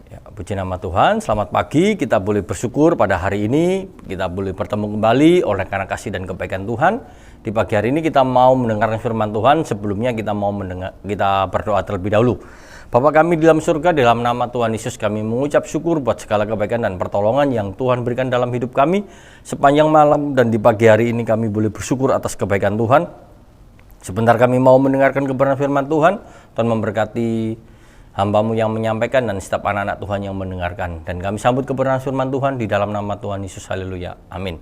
Ya, puji nama Tuhan, selamat pagi. Kita boleh bersyukur pada hari ini, kita boleh bertemu kembali oleh karena kasih dan kebaikan Tuhan. Di pagi hari ini kita mau mendengarkan firman Tuhan. Sebelumnya kita berdoa terlebih dahulu. Bapa kami di dalam surga, dalam nama Tuhan Yesus kami mengucap syukur buat segala kebaikan dan pertolongan yang Tuhan berikan dalam hidup kami sepanjang malam, dan di pagi hari ini kami boleh bersyukur atas kebaikan Tuhan. Sebentar kami mau mendengarkan kebenaran firman Tuhan. Tuhan memberkati hamba-Mu yang menyampaikan dan setiap anak-anak Tuhan yang mendengarkan. Dan kami sambut kebenaran firman Tuhan di dalam nama Tuhan Yesus. Haleluya. Amin.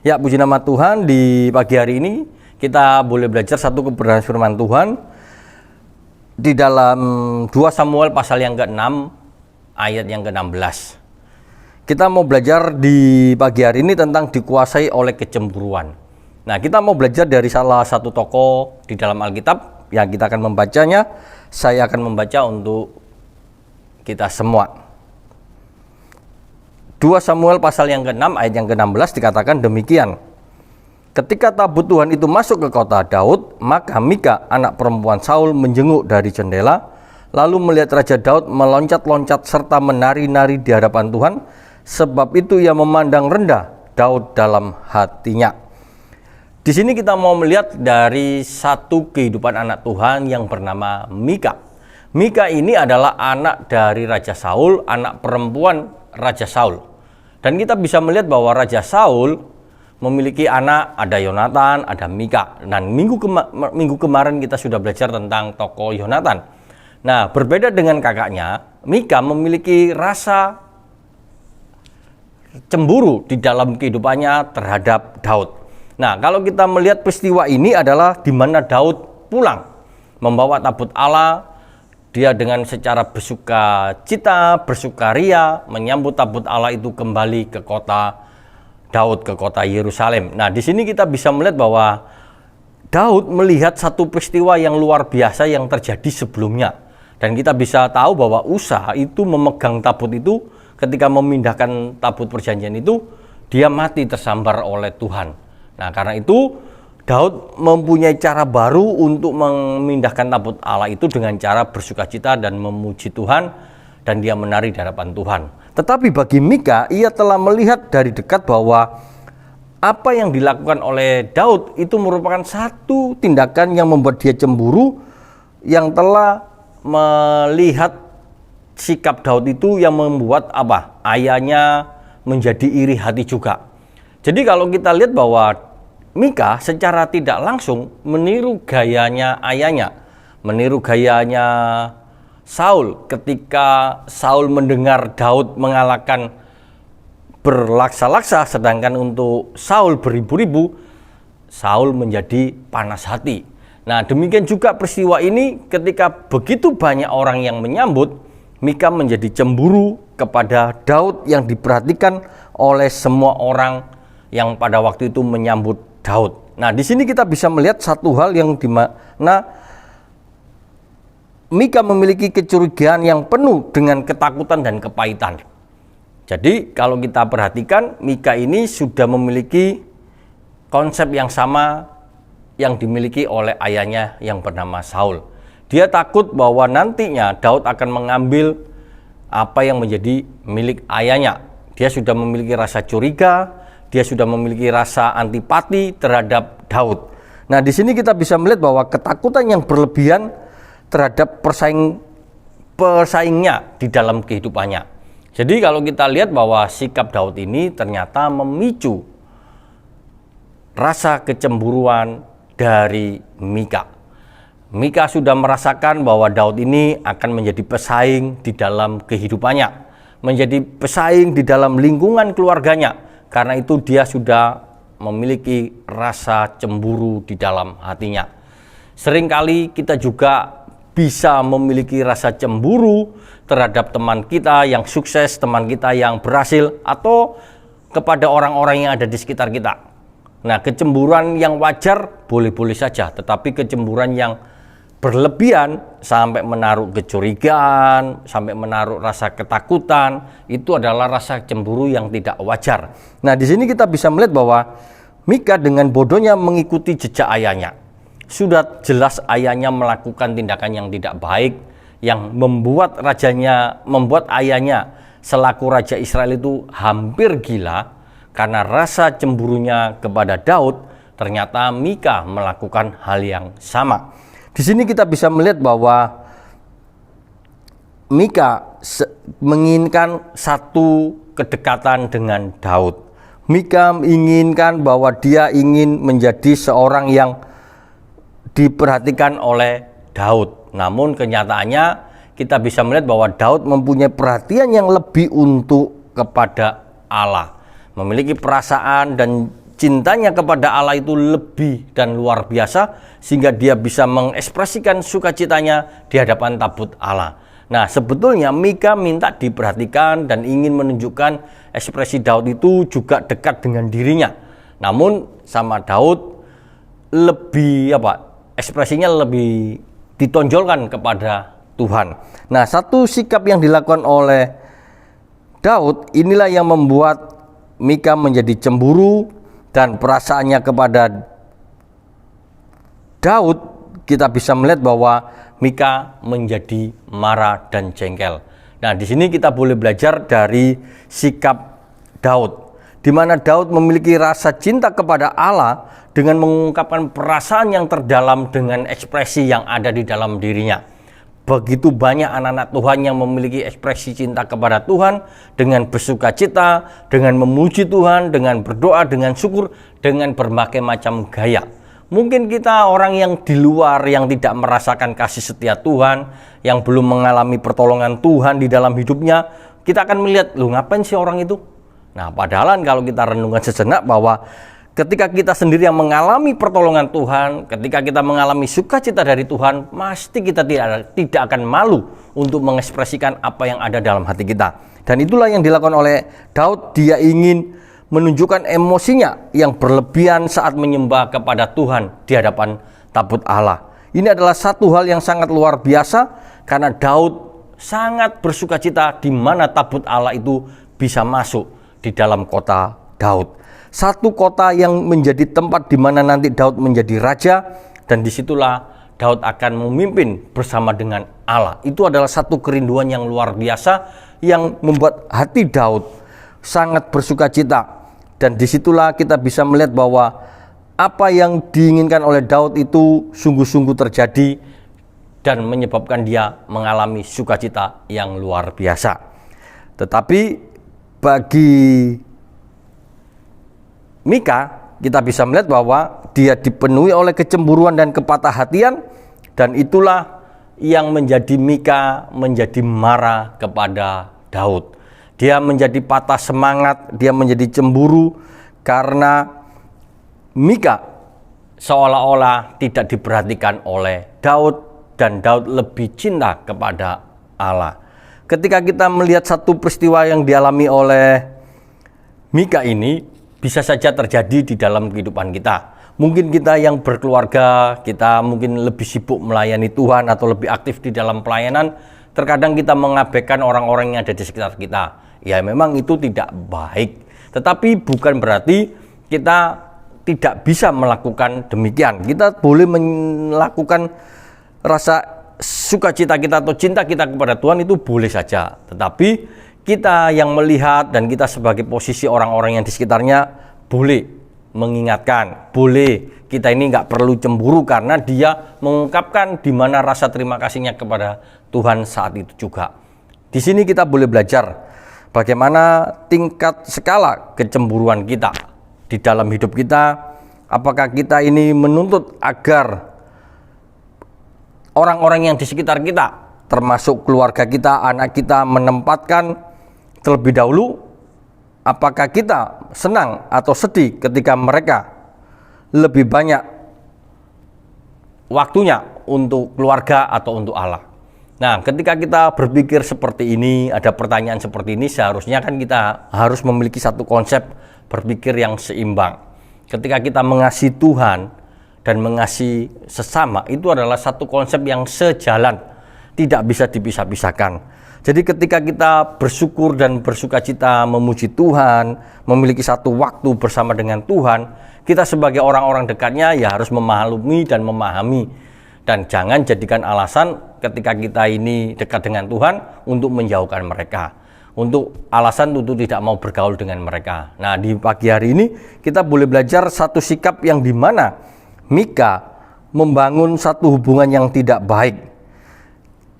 Ya, puji nama Tuhan, di pagi hari ini kita boleh belajar satu kebenaran firman Tuhan di dalam 2 Samuel pasal yang ke-6 ayat yang ke-16. Kita mau belajar di pagi hari ini tentang dikuasai oleh kecemburuan. Nah, kita mau belajar dari salah satu tokoh di dalam Alkitab yang kita akan membacanya. Saya akan membaca untuk kita semua. 2 Samuel pasal yang ke-6 ayat yang ke-16 dikatakan demikian. Ketika tabut Tuhan itu masuk ke kota Daud, maka Mika anak perempuan Saul menjenguk dari jendela, lalu melihat Raja Daud meloncat-loncat serta menari-nari di hadapan Tuhan. Sebab itu ia memandang rendah Daud dalam hatinya. Di sini kita mau melihat dari satu kehidupan anak Tuhan yang bernama Mika. Mika ini adalah anak dari Raja Saul, anak perempuan Raja Saul. Dan kita bisa melihat bahwa Raja Saul memiliki anak, ada Yonatan, ada Mika. Dan minggu kemarin kita sudah belajar tentang tokoh Yonatan. Nah, berbeda dengan kakaknya, Mika memiliki rasa cemburu di dalam kehidupannya terhadap Daud. Nah, kalau kita melihat peristiwa ini adalah di mana Daud pulang membawa tabut Allah. Dia dengan secara bersuka cita, bersukaria menyambut tabut Allah itu kembali ke kota Daud, ke kota Yerusalem. Nah, di sini kita bisa melihat bahwa Daud melihat satu peristiwa yang luar biasa yang terjadi sebelumnya. Dan kita bisa tahu bahwa Usa itu memegang tabut itu, ketika memindahkan tabut perjanjian itu, dia mati tersambar oleh Tuhan. Nah, karena itu Daud mempunyai cara baru untuk memindahkan tabut Allah itu dengan cara bersukacita dan memuji Tuhan, dan dia menari di hadapan Tuhan. Tetapi bagi Mika, ia telah melihat dari dekat bahwa apa yang dilakukan oleh Daud itu merupakan satu tindakan yang membuat dia cemburu, yang telah melihat sikap Daud itu yang membuat ayahnya menjadi iri hati juga. Jadi kalau kita lihat bahwa Mika secara tidak langsung meniru gayanya ayahnya, meniru gayanya Saul. Ketika Saul mendengar Daud mengalahkan berlaksa-laksa, sedangkan untuk Saul beribu-ribu, Saul menjadi panas hati. Nah, demikian juga peristiwa ini, ketika begitu banyak orang yang menyambut, Mika menjadi cemburu kepada Daud yang diperhatikan oleh semua orang yang pada waktu itu menyambut Daud. Nah, di sini kita bisa melihat satu hal yang dimana Mika memiliki kecurigaan yang penuh dengan ketakutan dan kepahitan. Jadi kalau kita perhatikan, Mika ini sudah memiliki konsep yang sama yang dimiliki oleh ayahnya yang bernama Saul. Dia takut bahwa nantinya Daud akan mengambil apa yang menjadi milik ayahnya. Dia sudah memiliki rasa curiga, dia sudah memiliki rasa antipati terhadap Daud. Nah, di sini kita bisa melihat bahwa ketakutan yang berlebihan terhadap pesaingnya di dalam kehidupannya. Jadi kalau kita lihat bahwa sikap Daud ini ternyata memicu rasa kecemburuan dari Mika. Mika sudah merasakan bahwa Daud ini akan menjadi pesaing di dalam kehidupannya, menjadi pesaing di dalam lingkungan keluarganya. Karena itu dia sudah memiliki rasa cemburu di dalam hatinya. Seringkali kita juga bisa memiliki rasa cemburu terhadap teman kita yang sukses, teman kita yang berhasil, atau kepada orang-orang yang ada di sekitar kita. Nah, kecemburuan yang wajar boleh-boleh saja, tetapi kecemburuan yang berlebihan sampai menaruh kecurigaan, sampai menaruh rasa ketakutan, itu adalah rasa cemburu yang tidak wajar. Nah, di sini kita bisa melihat bahwa Mika dengan bodohnya mengikuti jejak ayahnya. Sudah jelas ayahnya melakukan tindakan yang tidak baik, yang membuat ayahnya selaku Raja Israel itu hampir gila karena rasa cemburunya kepada Daud. Ternyata Mika melakukan hal yang sama. Di sini kita bisa melihat bahwa Mika menginginkan satu kedekatan dengan Daud. Mika menginginkan bahwa dia ingin menjadi seorang yang diperhatikan oleh Daud. Namun kenyataannya kita bisa melihat bahwa Daud mempunyai perhatian yang lebih untuk kepada Allah. Memiliki perasaan dan cintanya kepada Allah itu lebih dan luar biasa, sehingga dia bisa mengekspresikan sukacitanya di hadapan tabut Allah. Nah, sebetulnya Mika minta diperhatikan dan ingin menunjukkan ekspresi Daud itu juga dekat dengan dirinya. Namun sama Daud ekspresinya lebih ditonjolkan kepada Tuhan. Nah, satu sikap yang dilakukan oleh Daud inilah yang membuat Mika menjadi cemburu, dan perasaannya kepada Daud kita bisa melihat bahwa Mika menjadi marah dan jengkel. Nah, di sini kita boleh belajar dari sikap Daud, di mana Daud memiliki rasa cinta kepada Allah dengan mengungkapkan perasaan yang terdalam dengan ekspresi yang ada di dalam dirinya. Begitu banyak anak-anak Tuhan yang memiliki ekspresi cinta kepada Tuhan dengan bersukacita, dengan memuji Tuhan, dengan berdoa, dengan syukur, dengan berbagai macam gaya. Mungkin kita orang yang di luar, yang tidak merasakan kasih setia Tuhan, yang belum mengalami pertolongan Tuhan di dalam hidupnya, kita akan melihat, loh ngapain sih orang itu? Nah, padahal kalau kita renungkan sejenak bahwa ketika kita sendiri yang mengalami pertolongan Tuhan, ketika kita mengalami sukacita dari Tuhan, pasti kita tidak akan malu untuk mengekspresikan apa yang ada dalam hati kita. Dan itulah yang dilakukan oleh Daud. Dia ingin menunjukkan emosinya yang berlebihan saat menyembah kepada Tuhan di hadapan tabut Allah. Ini adalah satu hal yang sangat luar biasa karena Daud sangat bersukacita di mana tabut Allah itu bisa masuk di dalam kota Daud. Satu kota yang menjadi tempat di mana nanti Daud menjadi raja, dan disitulah Daud akan memimpin bersama dengan Allah. Itu adalah satu kerinduan yang luar biasa yang membuat hati Daud sangat bersukacita. Dan disitulah kita bisa melihat bahwa apa yang diinginkan oleh Daud itu sungguh-sungguh terjadi dan menyebabkan dia mengalami sukacita yang luar biasa. Tetapi bagi Mika, kita bisa melihat bahwa dia dipenuhi oleh kecemburuan dan kepatah hatian, dan itulah yang menjadi Mika menjadi marah kepada Daud. Dia menjadi patah semangat, dia menjadi cemburu karena Mika seolah-olah tidak diperhatikan oleh Daud, dan Daud lebih cinta kepada Allah. Ketika kita melihat satu peristiwa yang dialami oleh Mika ini, bisa saja terjadi di dalam kehidupan kita. Mungkin kita yang berkeluarga, kita mungkin lebih sibuk melayani Tuhan atau lebih aktif di dalam pelayanan. Terkadang kita mengabaikan orang-orang yang ada di sekitar kita. Ya memang itu tidak baik. Tetapi bukan berarti kita tidak bisa melakukan demikian. Kita boleh melakukan rasa sukacita kita atau cinta kita kepada Tuhan itu boleh saja. Tetapi kita yang melihat dan kita sebagai posisi orang-orang yang di sekitarnya boleh mengingatkan, boleh kita ini nggak perlu cemburu karena dia mengungkapkan di mana rasa terima kasihnya kepada Tuhan saat itu juga. Di sini kita boleh belajar bagaimana tingkat skala kecemburuan kita di dalam hidup kita. Apakah kita ini menuntut agar orang-orang yang di sekitar kita, termasuk keluarga kita, anak kita, menempatkan terlebih dahulu? Apakah kita senang atau sedih ketika mereka lebih banyak waktunya untuk keluarga atau untuk Allah? Nah, ketika kita berpikir seperti ini, ada pertanyaan seperti ini, seharusnya kan kita harus memiliki satu konsep berpikir yang seimbang. Ketika kita mengasihi Tuhan dan mengasihi sesama, itu adalah satu konsep yang sejalan, tidak bisa dipisah-pisahkan. Jadi ketika kita bersyukur dan bersukacita memuji Tuhan, memiliki satu waktu bersama dengan Tuhan, kita sebagai orang-orang dekatnya ya harus memaklumi dan memahami Dan jangan jadikan alasan ketika kita ini dekat dengan Tuhan untuk menjauhkan mereka, untuk alasan untuk tidak mau bergaul dengan mereka. Nah, di pagi hari ini kita boleh belajar satu sikap yang dimana Mika membangun satu hubungan yang tidak baik,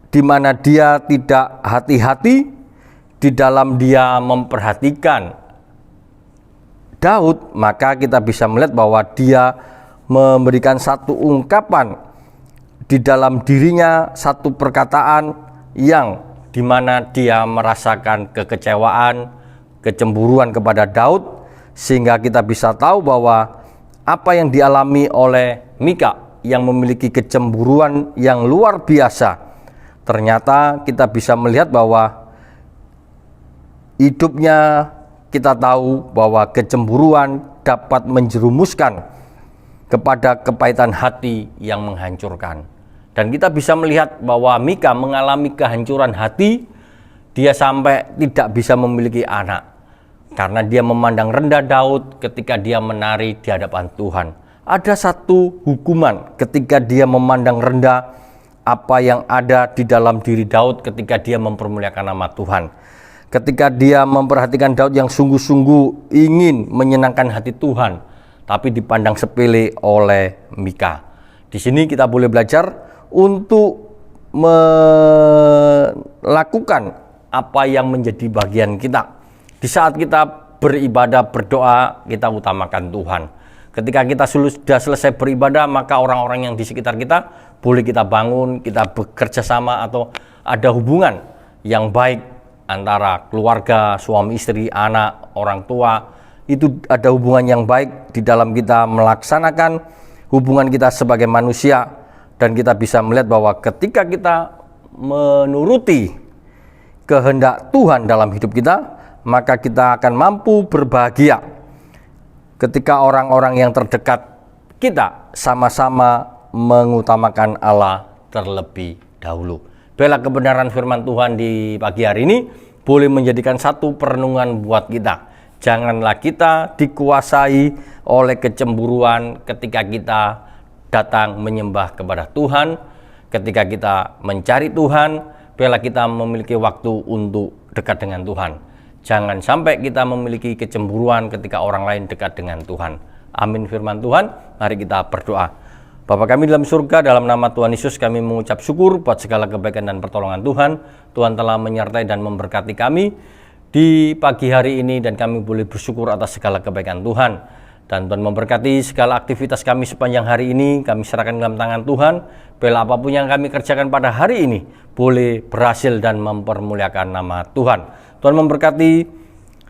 di mana dia tidak hati-hati di dalam dia memperhatikan Daud. Maka kita bisa melihat bahwa dia memberikan satu ungkapan di dalam dirinya, satu perkataan yang dimana dia merasakan kekecewaan, kecemburuan kepada Daud, sehingga kita bisa tahu bahwa apa yang dialami oleh Mika yang memiliki kecemburuan yang luar biasa, ternyata kita bisa melihat bahwa hidupnya, kita tahu bahwa kecemburuan dapat menjerumuskan kepada kepahitan hati yang menghancurkan. Dan kita bisa melihat bahwa Mika mengalami kehancuran hati, dia sampai tidak bisa memiliki anak karena dia memandang rendah Daud ketika dia menari di hadapan Tuhan. Ada satu hukuman ketika dia memandang rendah apa yang ada di dalam diri Daud ketika dia mempermuliakan nama Tuhan. Ketika dia memperhatikan Daud yang sungguh-sungguh ingin menyenangkan hati Tuhan, tapi dipandang sepele oleh Mika. Di sini kita boleh belajar untuk melakukan apa yang menjadi bagian kita. Di saat kita beribadah, berdoa, kita utamakan Tuhan. Ketika kita sudah selesai beribadah, maka orang-orang yang di sekitar kita boleh kita bangun, kita bekerja sama atau ada hubungan yang baik antara keluarga, suami istri, anak, orang tua. Itu ada hubungan yang baik di dalam kita melaksanakan hubungan kita sebagai manusia. Dan kita bisa melihat bahwa ketika kita menuruti kehendak Tuhan dalam hidup kita, maka kita akan mampu berbahagia ketika orang-orang yang terdekat kita sama-sama mengutamakan Allah terlebih dahulu. Bela kebenaran firman Tuhan di pagi hari ini boleh menjadikan satu perenungan buat kita. Janganlah kita dikuasai oleh kecemburuan ketika kita datang menyembah kepada Tuhan, ketika kita mencari Tuhan. Bela kita memiliki waktu untuk dekat dengan Tuhan. Jangan sampai kita memiliki kecemburuan ketika orang lain dekat dengan Tuhan. Amin firman Tuhan. Mari kita berdoa. Bapa kami dalam surga, dalam nama Tuhan Yesus kami mengucap syukur buat segala kebaikan dan pertolongan Tuhan. Tuhan telah menyertai dan memberkati kami di pagi hari ini, dan kami boleh bersyukur atas segala kebaikan Tuhan. Dan Tuhan memberkati segala aktivitas kami sepanjang hari ini, kami serahkan dalam tangan Tuhan. Bela apapun yang kami kerjakan pada hari ini boleh berhasil dan mempermuliakan nama Tuhan. Tuhan memberkati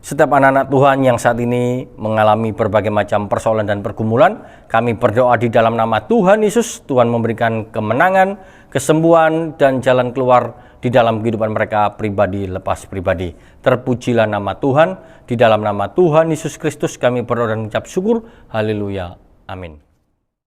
setiap anak-anak Tuhan yang saat ini mengalami berbagai macam persoalan dan pergumulan. Kami berdoa di dalam nama Tuhan Yesus, Tuhan memberikan kemenangan, kesembuhan, dan jalan keluar di dalam kehidupan mereka pribadi lepas pribadi. Terpujilah nama Tuhan. Di dalam nama Tuhan Yesus Kristus kami berdoa dan mengucap syukur. Haleluya. Amin.